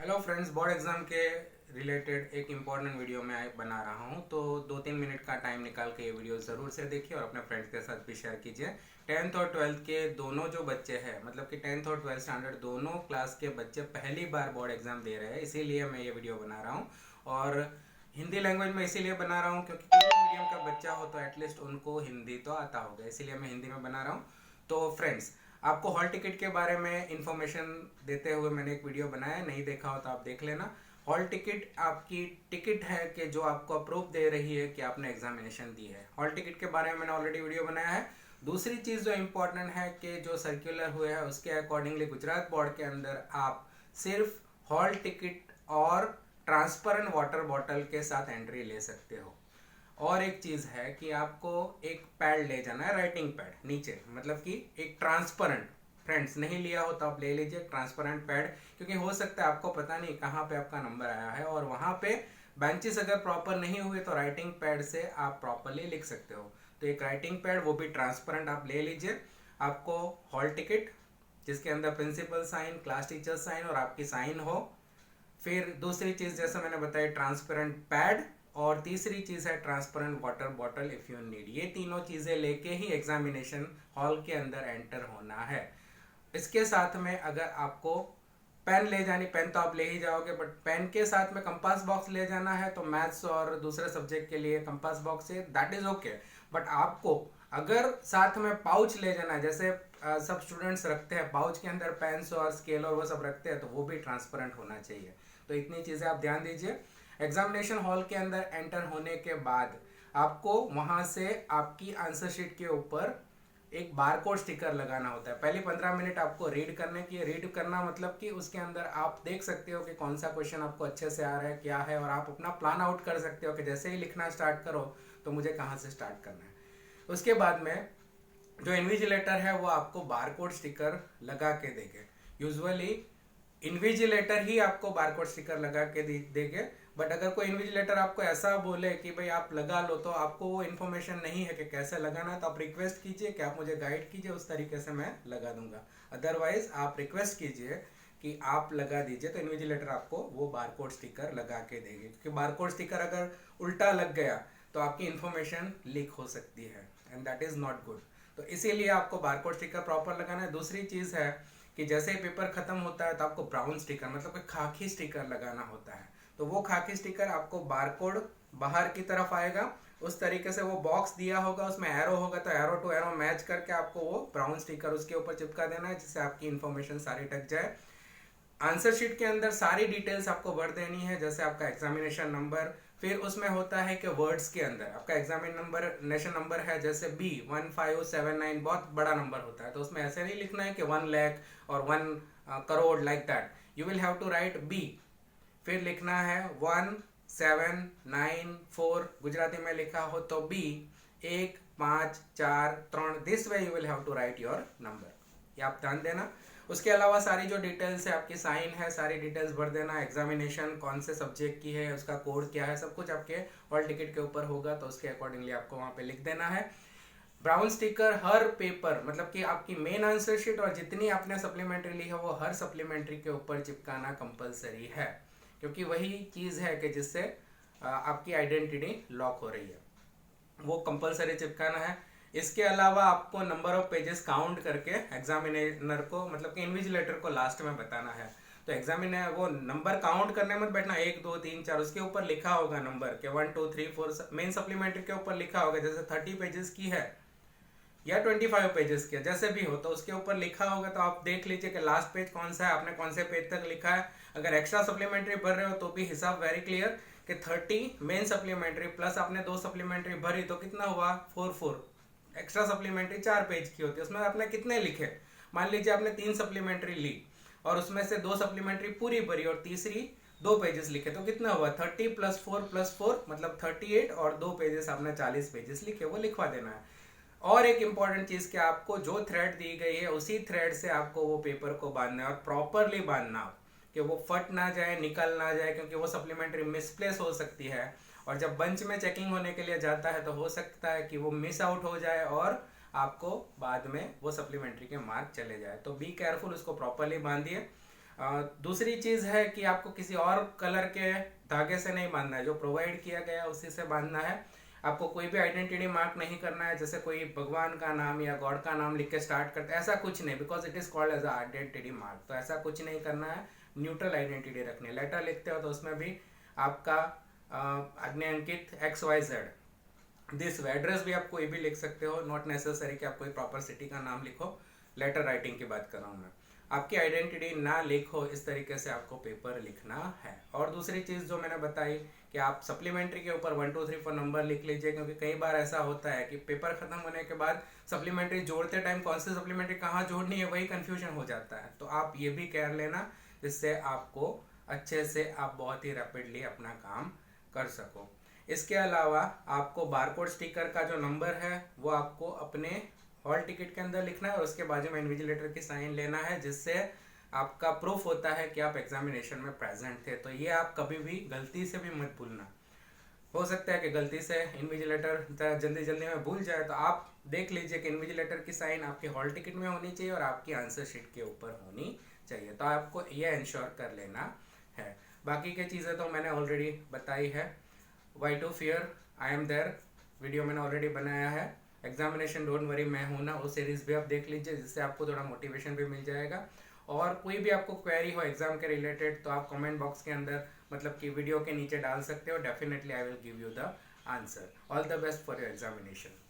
Hello friends, board exam के related एक important video मैं बना रहा हूँ। तो 2-3 मिनट का टाइम निकाल के ये वीडियो ज़रूर से देखिए और अपने फ्रेंड्स के साथ भी शेयर कीजिए। 10th और 12th के दोनों जो बच्चे हैं, मतलब कि 10th और 12th स्टैंडर्ड दोनों क्लास के बच्चे पहली बार बोर्ड एग्जाम दे रहे हैं, इसीलिए मैं ये वीडियो बना रहा हूँ। और हिंदी लैंग्वेज में इसीलिए बना रहा हूँ क्योंकि कोई भी मीडियम का बच्चा हो तो एटलीस्ट उनको हिंदी तो आता होगा, इसीलिए मैं हिंदी में बना रहा हूँ। तो फ्रेंड्स, आपको हॉल टिकट के बारे में इंफॉर्मेशन देते हुए मैंने एक वीडियो बनाया है, नहीं देखा हो तो आप देख लेना। हॉल टिकट आपकी टिकट है कि जो आपको अप्रूव दे रही है कि आपने एग्जामिनेशन दी है। हॉल टिकट के बारे में मैंने ऑलरेडी वीडियो बनाया है। दूसरी चीज़ जो इम्पोर्टेंट है कि जो सर्कुलर हुए हैं उसके अकॉर्डिंगली गुजरात बोर्ड के अंदर आप सिर्फ हॉल टिकट और ट्रांसपेरेंट वाटर बॉटल के साथ एंट्री ले सकते हो। और एक चीज है कि आपको एक पैड ले जाना है, राइटिंग पैड नीचे, मतलब कि एक ट्रांसपेरेंट। फ्रेंड्स, नहीं लिया हो तो आप ले लीजिए ट्रांसपेरेंट पैड, क्योंकि हो सकता है आपको पता नहीं कहाँ पे आपका नंबर आया है और वहां पे बेंचेस अगर प्रॉपर नहीं हुए तो राइटिंग पैड से आप प्रॉपरली लिख सकते हो। तो एक राइटिंग पैड, वो भी ट्रांसपेरेंट, आप ले लीजिए। आपको हॉल टिकट जिसके अंदर principal sign, class teacher sign और आपकी साइन हो। फिर दूसरी चीज जैसे मैंने बताया ट्रांसपेरेंट पैड, और तीसरी चीज है transparent water bottle if you need. ये तीनों चीजें लेके ही एग्जामिनेशन हॉल के अंदर एंटर होना है। इसके साथ में अगर आपको पेन ले जानी, पेन तो आप ले ही जाओगे, बट पेन के साथ में कंपास बॉक्स ले जाना है तो मैथ्स और दूसरे सब्जेक्ट के लिए कंपास बॉक्स है, दैट इज ओके। बट आपको अगर साथ में पाउच ले जाना है, जैसे सब स्टूडेंट्स रखते हैं पाउच के अंदर पेन्स और स्केल और वो सब रखते हैं, तो वो भी ट्रांसपेरेंट होना चाहिए। तो इतनी चीजें आप ध्यान दीजिए। एग्जामिनेशन हॉल के अंदर एंटर होने के बाद आपको वहां से आपकी आंसर शीट के ऊपर एक बारकोड स्टिकर लगाना होता है। पहले 15 मिनट आपको रीड करने की, रीड करना मतलब कि उसके अंदर आप देख सकते हो कि कौन सा क्वेश्चन आपको अच्छे से आ रहा है, क्या है, और आप अपना प्लान आउट कर सकते हो कि जैसे ही लिखना स्टार्ट करो तो मुझे कहाँ से स्टार्ट करना है। उसके बाद में जो इन्विजिलेटर है वो आपको बारकोड स्टिकर लगा के देंगे। यूजुअली इन्विजिलेटर ही आपको बारकोड स्टिकर लगा के देंगे, बट अगर कोई इन्विजिलेटर आपको ऐसा बोले कि भाई आप लगा लो, तो आपको वो इन्फॉर्मेशन नहीं है कि कैसे लगाना है, तो आप रिक्वेस्ट कीजिए कि आप मुझे गाइड कीजिए, उस तरीके से मैं लगा दूंगा। अदरवाइज आप रिक्वेस्ट कीजिए कि आप लगा दीजिए, तो इन्विजिलेटर आपको वो बारकोड स्टिकर लगा के देंगे। क्योंकि बारकोड स्टिकर अगर उल्टा लग गया तो आपकी इन्फॉर्मेशन लीक हो सकती है, and that is not good. तो इसीलिए आपको बारकोड स्टिकर प्रॉपर लगाना है। दूसरी चीज है कि जैसे ही पेपर खत्म होता है तो आपको ब्राउन स्टिकर, मतलब कि खाकी स्टिकर लगाना होता है। तो वो खाकी स्टिकर आपको बारकोड बाहर की तरफ आएगा, उस तरीके से वो बॉक्स दिया होगा, उसमें एरो होगा, तो एरो टू एरो मैच करके आपको वो ब्राउन स्टिकर उसके ऊपर चिपका देना है, जिससे आपकी इन्फॉर्मेशन सारी टक जाए। आंसर शीट के अंदर सारी डिटेल्स आपको भर देनी है, जैसे आपका एग्जामिनेशन नंबर। फिर उसमें होता है कि वर्ड्स के अंदर आपका एग्जामिनेशन नंबर है, जैसे B1579, बहुत बड़ा नंबर होता है, तो उसमें ऐसे नहीं लिखना है कि 1 लाख और 1 crore, like that. You will have to write B। फिर लिखना है 1794, गुजराती में लिखा हो तो B1543, this way you will have to write your number. ये आप ध्यान देना। उसके अलावा सारी जो डिटेल्स है, आपकी साइन है, सारी डिटेल्स भर देना। एग्जामिनेशन कौन से सब्जेक्ट की है, उसका कोड क्या है, सब कुछ आपके हॉल टिकट के ऊपर होगा, तो उसके अकॉर्डिंगली आपको वहां पे लिख देना है। ब्राउन स्टिकर हर पेपर, मतलब कि आपकी मेन आंसर शीट और जितनी आपने सप्लीमेंट्री ली है वो हर सप्लीमेंट्री के ऊपर चिपकाना कंपलसरी है, क्योंकि वही चीज है कि जिससे आपकी आइडेंटिटी लॉक हो रही है, वो कंपलसरी चिपकाना है। इसके अलावा आपको नंबर ऑफ पेजेस काउंट करके एग्जामिनर को, मतलब कि इन्विजिलेटर को लास्ट में बताना है। तो एग्जामिनर वो नंबर काउंट करने मत बैठना, 1 2 3 4, उसके ऊपर लिखा होगा नंबर के 1 2 3 4, मेन सप्लीमेंट्री के ऊपर लिखा होगा, जैसे 30 पेजेस की है या 25 पेजेस की, जैसे भी हो, तो उसके ऊपर लिखा होगा, तो आप देख लीजिए कि लास्ट पेज कौन सा है, आपने कौन से पेज तक लिखा है। अगर एक्स्ट्रा सप्लीमेंट्री भर रहे हो तो भी हिसाब वेरी क्लियर कि 30 मेन सप्लीमेंट्री प्लस आपने 2 सप्लीमेंट्री भरी तो कितना हुआ, 4 4। एक्स्ट्रा सप्लीमेंट्री 4 पेज की होती है, उसमें आपने कितने लिखे। मान लीजिए आपने 3 सप्लीमेंट्री ली और उसमें से 2 सप्लीमेंट्री पूरी भरी और तीसरी 2 पेजेस लिखे, तो कितना हुआ, 30 +4 +4 मतलब 38, और 2 पेजेस आपने 40 पेजेस लिखे, वो लिखवा देना है। और एक इंपॉर्टेंट चीज कि आपको जो थ्रेड दी गई है उसी थ्रेड से आपको वो पेपर को बांधना है, और प्रॉपरली बांधना हो कि वो फट ना जाए, निकल ना जाए, क्योंकि वो सप्लीमेंट्री मिसप्लेस हो सकती है। और जब बंच में चेकिंग होने के लिए जाता है तो हो सकता है कि वो मिस आउट हो जाए और आपको बाद में वो सप्लीमेंट्री के मार्क चले जाए। तो बी केयरफुल, उसको प्रॉपरली बांधिए। दूसरी चीज़ है कि आपको किसी और कलर के धागे से नहीं बांधना है, जो प्रोवाइड किया गया है उसी से बांधना है। आपको कोई भी आइडेंटिटी मार्क नहीं करना है, जैसे कोई भगवान का नाम या गॉड का नाम लिख के स्टार्ट करते हैं, ऐसा कुछ नहीं, because it is called as identity mark. तो ऐसा कुछ नहीं करना है, न्यूट्रल आइडेंटिटी रखनी है। लेटर लिखते हो तो उसमें भी आपका आज्ञांकित XYZ दिस वे। एड्रेस भी आप कोई भी लिख सकते हो, नॉट नेसेसरी कि आप कोई प्रॉपर सिटी का नाम लिखो। लेटर राइटिंग की बात कर रहा हूँ मैं। आपकी आइडेंटिटी ना लिखो, इस तरीके से आपको पेपर लिखना है। और दूसरी चीज़ जो मैंने बताई कि आप सप्लीमेंट्री के ऊपर 1 2 3 4 नंबर लिख लीजिए, क्योंकि कई बार ऐसा होता है कि पेपर खत्म होने के बाद सप्लीमेंट्री जोड़ते टाइम कौन सी सप्लीमेंट्री कहाँ जोड़नी है वही कन्फ्यूजन हो जाता है। तो आप ये भी कर लेना, जिससे आपको अच्छे से आप बहुत ही रैपिडली अपना काम कर सको। इसके अलावा आपको बारकोड स्टिकर का जो नंबर है वो आपको अपने हॉल टिकट के अंदर लिखना है और उसके बाजू में इन्विजिलेटर की साइन लेना है, जिससे आपका प्रूफ होता है कि आप एग्जामिनेशन में प्रेजेंट थे। तो ये आप कभी भी गलती से भी मत भूलना। हो सकता है कि गलती से इन्विजिलेटर जल्दी जल्दी में भूल जाए, तो आप देख लीजिए कि इन्विजिलेटर की साइन आपके हॉल टिकट में होनी चाहिए और आपकी आंसर शीट के ऊपर होनी चाहिए। तो आपको ये इंश्योर कर लेना है। बाकी की चीज़ें तो मैंने ऑलरेडी बताई है। Why to fear, I am there video मैंने ऑलरेडी बनाया है। एग्जामिनेशन डोंट वरी मैं हूं ना, वो सीरीज़ भी आप देख लीजिए, जिससे आपको थोड़ा मोटिवेशन भी मिल जाएगा। और कोई भी आपको क्वेरी हो एग्जाम के रिलेटेड तो आप कमेंट बॉक्स के अंदर मतलब कि वीडियो के नीचे डाल सकते हो। Definitely I will give you the answer. All the best for your examination.